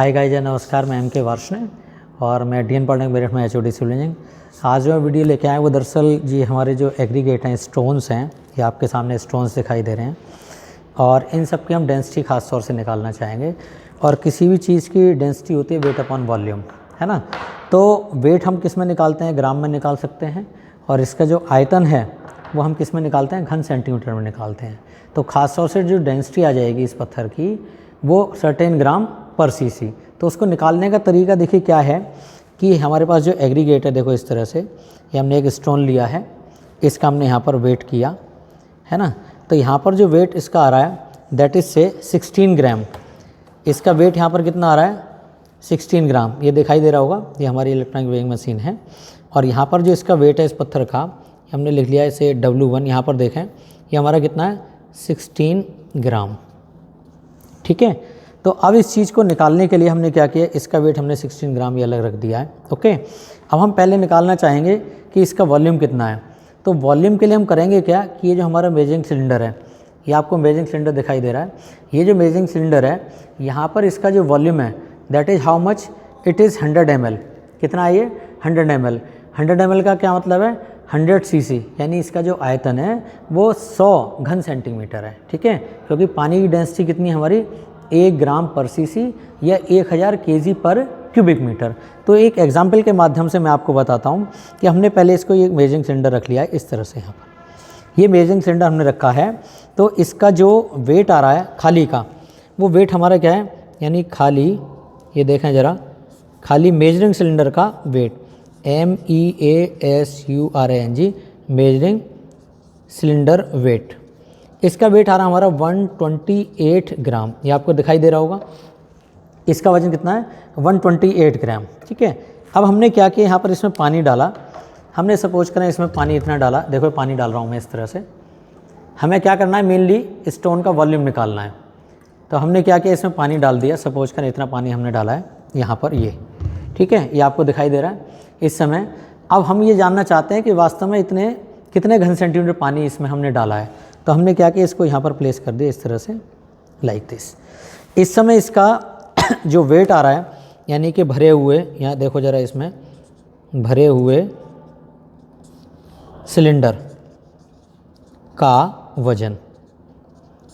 Hi guys, नमस्कार। मैं MK Varshney और मैं DN पॉलिटेक्निक मेरठ में HOD सिविल इंजीनियरिंग। आज जो वीडियो लेके आए वो दरअसल जी हमारे जो एग्रीगेट हैं, स्टोन्स हैं, ये आपके सामने स्टोन्स दिखाई दे रहे हैं और इन सब की हम डेंसिटी खास तौर से निकालना चाहेंगे। और किसी भी चीज़ की डेंसिटी होती है वेट अपॉन वॉल्यूम, है ना। तो वेट हम किस में निकालते हैं? ग्राम में निकाल सकते हैं। और इसका जो आयतन है वो हम किस में निकालते हैं? घन सेंटीमीटर में निकालते हैं। तो खास तौर से जो डेंसिटी आ जाएगी इस पत्थर की वो सर्टेन ग्राम पर सीसी। तो उसको निकालने का तरीका देखिए क्या है कि हमारे पास जो एग्रीगेट है, देखो इस तरह से ये हमने एक स्टोन लिया है, इसका हमने यहाँ पर वेट किया है ना। तो यहाँ पर जो वेट इसका आ रहा है दैट इज़ से 16 ग्राम। इसका वेट यहाँ पर कितना आ रहा है? 16 ग्राम। ये दिखाई दे रहा होगा, ये हमारी इलेक्ट्रॉनिक वेइंग मशीन है। और यहाँ पर जो इसका वेट है इस पत्थर का, हमने लिख लिया इसे W1। यहाँ पर देखें ये हमारा कितना है? 16 ग्राम। ठीक है। तो अब इस चीज़ को निकालने के लिए हमने क्या किया, इसका वेट हमने 16 ग्राम ये अलग रख दिया है। ओके। अब हम पहले निकालना चाहेंगे कि इसका वॉल्यूम कितना है। तो वॉल्यूम के लिए हम करेंगे क्या कि ये जो हमारा मेजरिंग सिलेंडर है, ये आपको मेजरिंग सिलेंडर दिखाई दे रहा है, ये जो मेजरिंग सिलेंडर है यहाँ पर इसका जो वॉल्यूम है that is how much? It is 100 ml। कितना है ये? 100 ml। 100 ml का क्या मतलब है? 100 cc, यानी इसका जो आयतन है वो 100 घन सेंटीमीटर है। ठीक है। क्योंकि पानी की डेंसिटी कितनी है हमारी? 1 ग्राम पर सीसी या 1000 kg पर क्यूबिक मीटर। तो एक एग्जाम्पल के माध्यम से मैं आपको बताता हूँ कि हमने पहले इसको ये मेजरिंग सिलेंडर रख लिया है इस तरह से। यहाँ पर ये मेजरिंग सिलेंडर हमने रखा है। तो इसका जो वेट आ रहा है खाली का, वो वेट हमारा क्या है? यानी खाली, ये देखें ज़रा, खाली मेजरिंग सिलेंडर का weight MEASURANG, measuring cylinder weight, इसका वेट आ रहा हमारा 128 ग्राम। ये आपको दिखाई दे रहा होगा। इसका वजन कितना है? 128 ग्राम। ठीक है। अब हमने क्या किया, यहाँ पर इसमें पानी डाला। हमने सपोज करें इसमें पानी इतना डाला, देखो पानी डाल रहा हूँ मैं इस तरह से। हमें क्या करना है? मेनली स्टोन का वॉल्यूम निकालना है। तो हमने क्या किया, इसमें पानी डाल दिया। सपोज करें इतना पानी हमने डाला है यहाँ पर, ये ठीक है, ये आपको दिखाई दे रहा है इस समय। अब हम ये जानना चाहते हैं कि वास्तव में इतने कितने घन सेंटीमीटर पानी इसमें हमने डाला है। तो हमने क्या किया, इसको यहाँ पर प्लेस कर दिया इस तरह से, लाइक दिस। इस समय इसका जो वेट आ रहा है, यानी कि भरे हुए, यहाँ देखो ज़रा, इसमें भरे हुए सिलेंडर का वजन,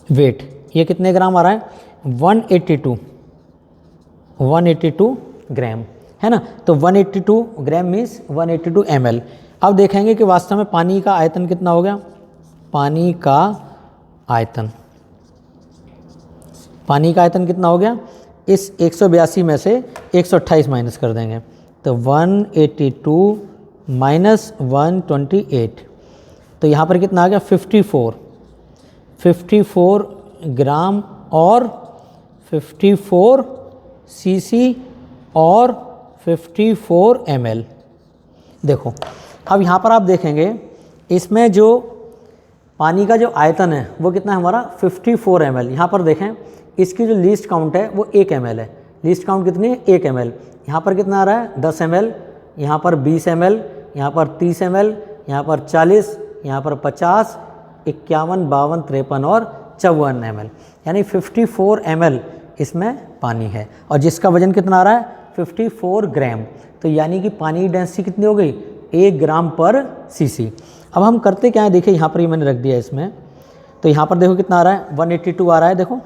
वेट, ये कितने ग्राम आ रहा है? 182 ग्राम, है ना। तो 182 ग्राम मीन्स 182 ml। अब देखेंगे कि वास्तव में पानी का आयतन कितना हो गया। पानी का आयतन कितना हो गया? इस 182 में से 128 माइनस कर देंगे तो 182 माइनस 128, तो यहाँ पर कितना आ गया? 54 ग्राम और 54 cc और 54 ml। देखो अब यहाँ पर आप देखेंगे इसमें जो पानी का जो आयतन है वो कितना है हमारा? 54 ml। यहाँ पर देखें इसकी जो लीस्ट काउंट है वो 1 ml है। लीस्ट काउंट कितनी है? 1 ml। यहाँ पर कितना आ रहा है? 10 ml, यहाँ पर 20 ml, यहाँ पर 30 ml, यहाँ पर 40, यहाँ पर 50, 51, 52, 53 और 54 ml, यानी 54 ml इसमें पानी है। और जिसका वजन कितना आ रहा है? 54 ग्राम। तो यानी कि पानी की डेंसिटी कितनी हो गई? 1 ग्राम पर सीसी। अब हम करते क्या है, देखिए यहाँ पर ही मैंने रख दिया इसमें। तो यहाँ पर देखो कितना आ रहा है? 182 आ रहा है, देखो,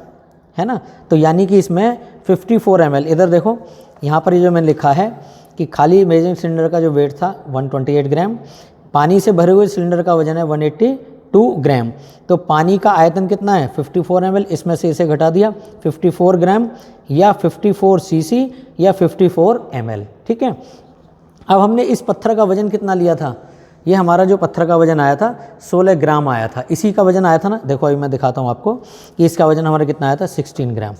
है ना। तो यानी कि इसमें 54 ml, इधर देखो यहाँ पर ये जो मैंने लिखा है कि खाली मेजरिंग सिलेंडर का जो वेट था 128 ग्राम, पानी से भरे हुए सिलेंडर का वजन है 182 ग्राम। तो पानी का आयतन कितना है? 54 ml। इसमें से इसे घटा दिया, 54 ग्राम या 54 cc या 54 ml। ठीक है। अब हमने इस पत्थर का वजन कितना लिया था? ये हमारा जो पत्थर का वजन आया था 16 ग्राम आया था। इसी का वजन आया था ना। देखो अभी मैं दिखाता हूँ आपको कि इसका वजन हमारा कितना आया था? 16 ग्राम,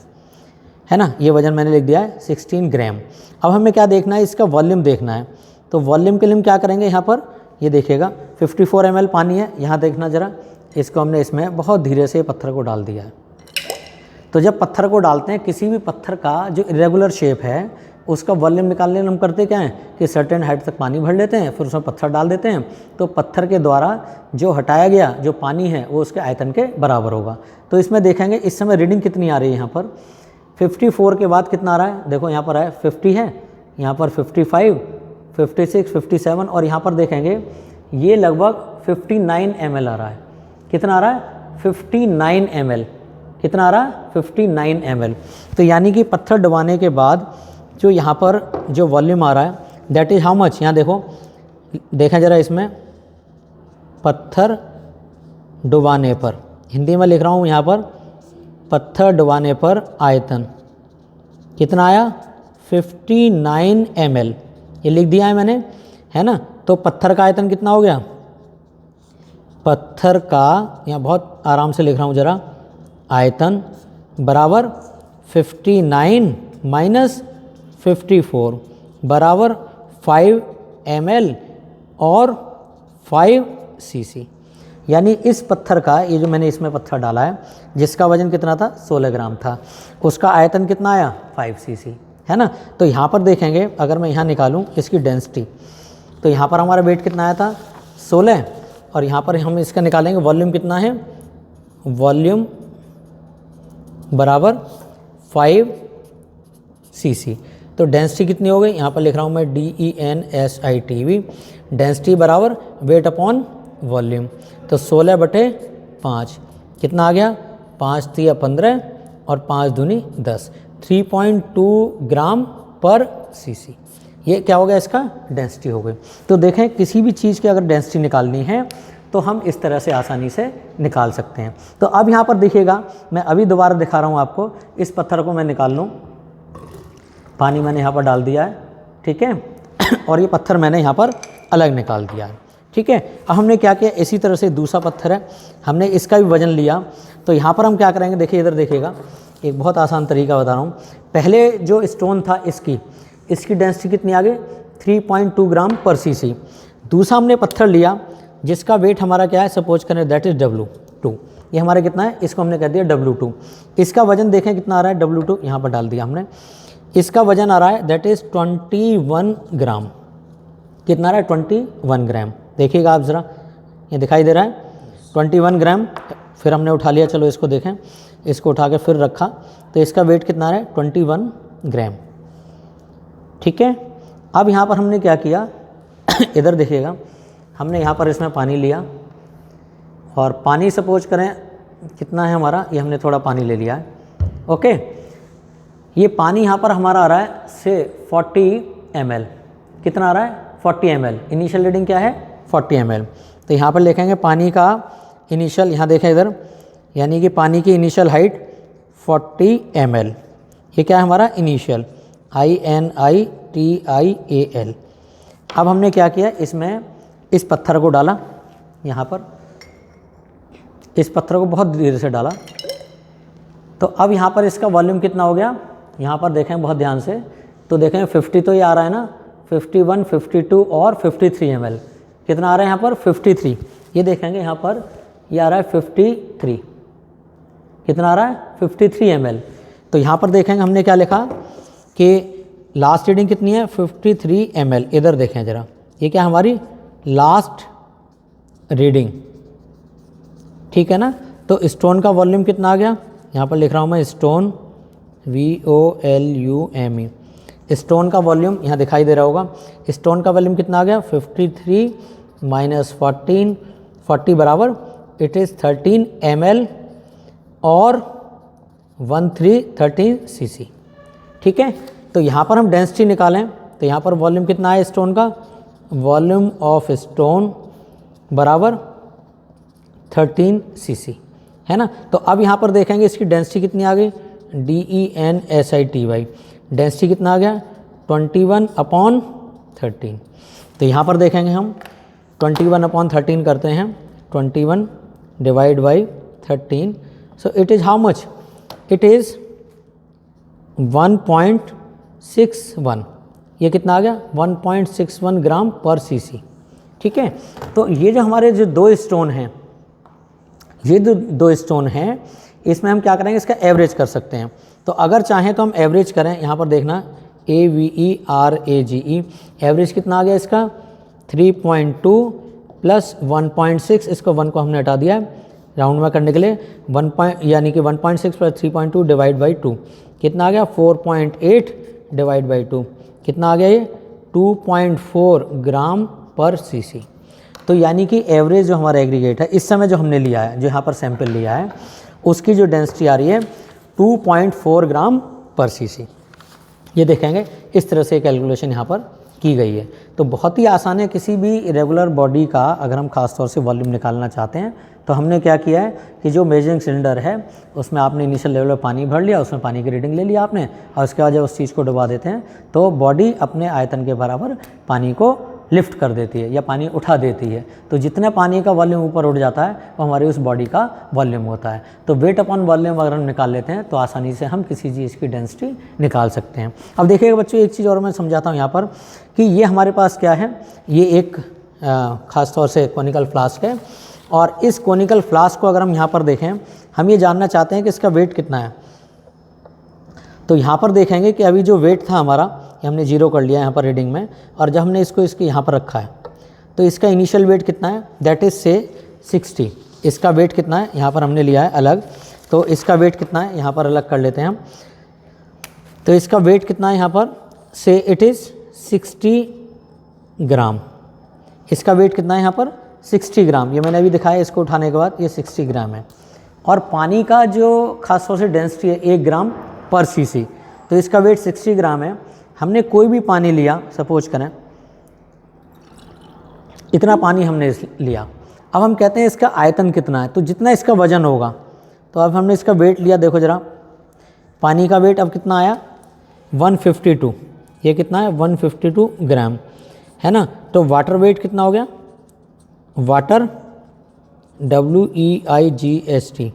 है ना। ये वजन मैंने लिख दिया है 16 ग्राम। अब हमें क्या देखना है? इसका वॉल्यूम देखना है। तो वॉल्यूम के लिए हम क्या करेंगे? यहाँ पर ये देखिएगा 54 ml पानी है। यहाँ देखना ज़रा, इसको हमने इसमें बहुत धीरे से पत्थर को डाल दिया है। तो जब पत्थर को डालते हैं, किसी भी पत्थर का जो इरेगुलर शेप है उसका वॉल्यूम निकालने के लिए हम करते क्या हैं कि सर्टेन हाइट तक पानी भर लेते हैं, फिर उसमें पत्थर डाल देते हैं, तो पत्थर के द्वारा जो हटाया गया जो पानी है वो उसके आयतन के बराबर होगा। तो इसमें देखेंगे इस समय रीडिंग कितनी आ रही है, यहाँ पर 54 के बाद कितना आ रहा है, देखो यहाँ पर है 50 है, यहाँ पर 55, 56, 57 और यहाँ पर देखेंगे ये लगभग 59 ml आ रहा है। कितना आ रहा है, 59 ml। कितना आ रहा है, 59 ml। तो यानी कि पत्थर डुबाने के बाद जो यहाँ पर जो वॉल्यूम आ रहा है दैट इज़ हाउ मच। यहाँ देखो, देखें ज़रा इसमें, पत्थर डुबाने पर, हिंदी में लिख रहा हूँ यहाँ पर, पत्थर डुबाने पर आयतन कितना आया, 59 ml। ये लिख दिया है मैंने, है ना। तो पत्थर का आयतन कितना हो गया, पत्थर का, यहाँ बहुत आराम से लिख रहा हूँ ज़रा, आयतन बराबर 59 माइनस 54 बराबर 5 ml और 5 cc। यानी इस पत्थर का, ये जो मैंने इसमें पत्थर डाला है जिसका वजन कितना था, 16 ग्राम था, उसका आयतन कितना आया, 5 cc, है ना। तो यहाँ पर देखेंगे, अगर मैं यहाँ निकालूँ इसकी डेंसिटी, तो यहाँ पर हमारा वेट कितना आया था, 16, और यहाँ पर हम इसका निकालेंगे वॉल्यूम कितना है, वॉल्यूम बराबर 5 cc। तो डेंसिटी कितनी हो गई, यहाँ पर लिख रहा हूँ मैं DENSITY, डेंसिटी बराबर वेट अपॉन वॉल्यूम। तो 16/5 कितना आ गया, 5 तिया 15 और 5 दूनी 10, 3.2 ग्राम पर cc। ये क्या हो गया, इसका डेंसिटी हो गई। तो देखें, किसी भी चीज़ की अगर डेंसिटी निकालनी है तो हम इस तरह से आसानी से निकाल सकते हैं। तो अब यहाँ पर देखिएगा, मैं अभी दोबारा दिखा रहा हूँ आपको, इस पत्थर को मैं निकाल लूँ, पानी मैंने यहाँ पर डाल दिया है, ठीक है, और ये पत्थर मैंने यहाँ पर अलग निकाल दिया है, ठीक है। अब हमने क्या किया, इसी तरह से दूसरा पत्थर है, हमने इसका भी वजन लिया। तो यहाँ पर हम क्या करेंगे, देखिए इधर देखिएगा, एक बहुत आसान तरीका बता रहा हूँ। पहले जो स्टोन था इसकी डेंसिटी कितनी आ गई, 3.2 ग्राम पर cc। दूसरा हमने पत्थर लिया जिसका वेट हमारा क्या है, सपोज करें दैट इज़ W2, ये हमारा कितना है, इसको हमने कह दिया W2। इसका वजन देखें कितना आ रहा है, W2 यहाँ पर डाल दिया हमने, इसका वजन आ रहा है दैट इज़ 21 ग्राम। कितना आ रहा है, 21 ग्राम। देखिएगा आप ज़रा, ये दिखाई दे रहा है 21 ग्राम। फिर हमने उठा लिया, चलो इसको देखें, इसको उठा के फिर रखा, तो इसका वेट कितना आ रहा है, 21 ग्राम, ठीक है। अब यहाँ पर हमने क्या किया, इधर देखिएगा, हमने यहाँ पर इसमें पानी लिया, और पानी सपोज करें कितना है हमारा, ये हमने थोड़ा पानी ले लिया है, ओके। ये पानी यहाँ पर हमारा आ रहा है से 40 ml। कितना आ रहा है, 40 ml। इनिशियल रीडिंग क्या है, 40 ml। तो यहाँ पर लिखेंगे पानी का इनिशियल, यहाँ देखें इधर, यानी कि पानी की इनिशियल हाइट 40 ml। ये क्या है हमारा इनिशियल, INITIAL। अब हमने क्या किया, इसमें इस पत्थर को डाला, यहाँ पर इस पत्थर को बहुत धीरे से डाला। तो अब यहाँ पर इसका वॉल्यूम कितना हो गया, यहाँ पर देखें बहुत ध्यान से, तो देखें 50 तो ये आ रहा है ना, 51, 52 और 53 ml। कितना आ रहा है यहाँ पर, 53। ये देखेंगे यहाँ पर ये आ रहा है 53। कितना आ रहा है, 53 ml। तो यहाँ पर देखेंगे हमने क्या लिखा कि लास्ट रीडिंग कितनी है, 53 ml। इधर देखें ज़रा, ये क्या हमारी लास्ट रीडिंग, ठीक है ना। तो स्टोन का वॉल्यूम कितना आ गया, यहाँ पर लिख रहा हूँ मैं स्टोन, VOLUME, स्टोन का वॉल्यूम यहाँ दिखाई दे रहा होगा, स्टोन का वॉल्यूम कितना आ गया, 53 माइनस 14, 40 बराबर इट इज़ 13 ml और 13 cc, ठीक है। तो यहाँ पर हम डेंसिटी निकालें, तो यहाँ पर वॉल्यूम कितना है स्टोन का, वॉल्यूम ऑफ स्टोन बराबर 13 cc, है ना। तो अब यहाँ पर देखेंगे इसकी डेंसिटी कितनी आ गई, DENSITY, डेंसिटी कितना आ गया, 21/13। तो यहाँ पर देखेंगे हम 21/13 करते हैं, 21 divide by 13, so it is how much, it is 1.61। ये कितना आ गया, 1.61 ग्राम पर cc, ठीक है। तो ये जो हमारे जो दो स्टोन हैं, ये जो दो स्टोन हैं, इसमें हम क्या करेंगे, इसका एवरेज कर सकते हैं। तो अगर चाहें तो हम एवरेज करें, यहाँ पर देखना AVERAGE, एवरेज कितना आ गया इसका, 3.2 प्लस 1.6, इसको 1 को हमने हटा दिया है राउंड में करने के लिए, 1 यानी कि 1.6 प्लस 3.2 डिवाइड बाई 2, कितना आ गया 4.8 डिवाइड बाई 2, कितना आ गया ये 2.4 ग्राम पर सीसी। तो यानी कि एवरेज जो हमारा एग्रीगेट है इस समय जो हमने लिया है, जो यहाँ पर सैंपल लिया है, उसकी जो डेंसिटी आ रही है 2.4 ग्राम पर सीसी। ये देखेंगे इस तरह से कैलकुलेशन यहाँ पर की गई है। तो बहुत ही आसान है, किसी भी रेगुलर बॉडी का अगर हम खास तौर से वॉल्यूम निकालना चाहते हैं तो हमने क्या किया है कि जो मेजरिंग सिलेंडर है उसमें आपने इनिशियल लेवल पर पानी भर लिया, उसमें पानी की रीडिंग ले लिया आपने, और उसके बाद जब उस चीज़ को डुबा देते हैं तो बॉडी अपने आयतन के बराबर पानी को लिफ्ट कर देती है या पानी उठा देती है। तो जितना पानी का वॉल्यूम ऊपर उठ जाता है वो हमारी उस बॉडी का वॉल्यूम होता है। तो वेट अपॉन वॉल्यूम अगर हम निकाल लेते हैं तो आसानी से हम किसी चीज़ की डेंसिटी निकाल सकते हैं। अब देखिएगा बच्चों, एक चीज़ और मैं समझाता हूँ यहाँ पर कि ये हमारे पास क्या है, ये एक ख़ास तौर से कोनिकल फ्लास्क है, और इस कोनिकल फ्लास्क को अगर हम यहाँ पर देखें, हम ये जानना चाहते हैं कि इसका वेट कितना है। तो यहाँ पर देखेंगे कि अभी जो वेट था हमारा, ये हमने 0 कर लिया यहाँ पर रीडिंग में, और जब हमने इसको इसके यहाँ पर रखा है तो इसका इनिशियल वेट कितना है, दैट इज़ से 60। इसका वेट कितना है यहाँ पर हमने लिया है अलग, तो इसका वेट कितना है यहाँ पर अलग कर लेते हैं हम। तो इसका वेट कितना है यहाँ पर, से इट इज़ 60 ग्राम। इसका वेट कितना है यहाँ पर 60 ग्राम, ये मैंने अभी दिखाया, इसको उठाने के बाद ये 60 ग्राम है। और पानी का जो खास तौर से डेंसिटी है 1 ग्राम पर सीसी, तो इसका वेट 60 ग्राम है। हमने कोई भी पानी लिया, सपोज करें इतना पानी हमने लिया, अब हम कहते हैं इसका आयतन कितना है, तो जितना इसका वजन होगा, तो अब हमने इसका वेट लिया, देखो ज़रा पानी का वेट अब कितना आया 152, ये कितना है 152 ग्राम है ना। तो वाटर वेट कितना हो गया, वाटर WEIGST,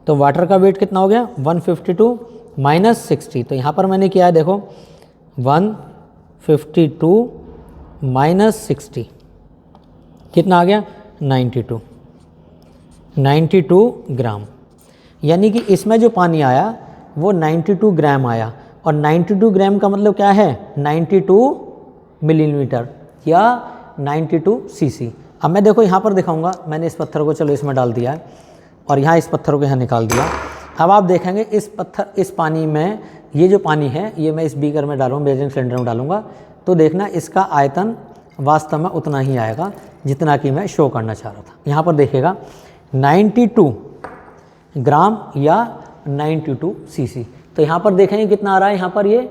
तो वाटर का वेट कितना हो गया 152 माइनस 60। तो यहाँ पर मैंने किया है देखो 152 माइनस 60 कितना आ गया 92 ग्राम। यानी कि इसमें जो पानी आया वो 92 ग्राम आया, और 92 ग्राम का मतलब क्या है 92 मिलीलीटर या 92 सीसी। अब मैं देखो यहाँ पर दिखाऊंगा, मैंने इस पत्थर को चलो इसमें डाल दिया है और यहाँ इस पत्थर को यहाँ निकाल दिया। अब आप देखेंगे इस पत्थर, इस पानी में, ये जो पानी है ये मैं इस बीकर में डालूँगा, मेजरिंग सिलेंडर में डालूंगा, तो देखना इसका आयतन वास्तव में उतना ही आएगा जितना कि मैं शो करना चाह रहा था। यहाँ पर देखिएगा 92 ग्राम या 92 सीसी। तो यहाँ पर देखेंगे कितना आ रहा है, यहाँ पर ये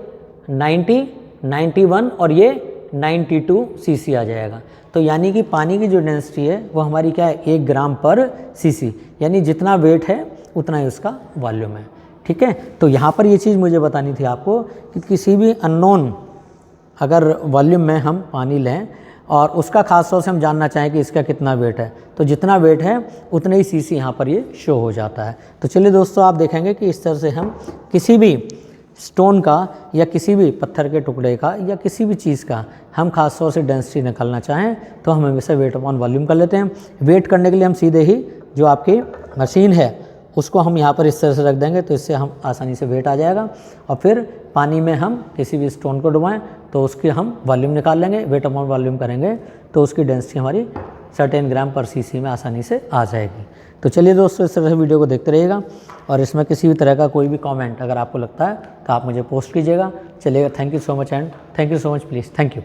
90, 91 और ये 92 सीसी आ जाएगा। तो यानी कि पानी की जो डेंसिटी है वो हमारी क्या है 1 ग्राम पर सीसी, यानी जितना वेट है उतना ही उसका वॉल्यूम है। ठीक है, तो यहाँ पर ये चीज़ मुझे बतानी थी आपको कि किसी भी अननोन अगर वॉल्यूम में हम पानी लें और उसका खास तौर से हम जानना चाहें कि इसका कितना वेट है, तो जितना वेट है उतने ही सीसी यहाँ पर ये शो हो जाता है। तो चलिए दोस्तों, आप देखेंगे कि इस तरह से हम किसी भी स्टोन का या किसी भी पत्थर के टुकड़े का या किसी भी चीज़ का हम खास तौर से डेंसिटी निकालना चाहें तो हम हमेशा वेट अपॉन वॉल्यूम कर लेते हैं। वेट करने के लिए हम सीधे ही जो आपकी मशीन है उसको हम यहाँ पर इस तरह से रख देंगे, तो इससे हम आसानी से वेट आ जाएगा। और फिर पानी में हम किसी भी स्टोन को डुबाएं तो उसकी हम वॉल्यूम निकाल लेंगे, वेट अपॉन वॉल्यूम करेंगे तो उसकी डेंसिटी हमारी सर्टेन ग्राम पर सीसी में आसानी से आ जाएगी। तो चलिए दोस्तों, इस तरह से वीडियो को देखते रहिएगा, और इसमें किसी भी तरह का कोई भी कमेंट अगर आपको लगता है तो आप मुझे पोस्ट कीजिएगा। चलिएगा, thank you so much and thank you so much please, thank you.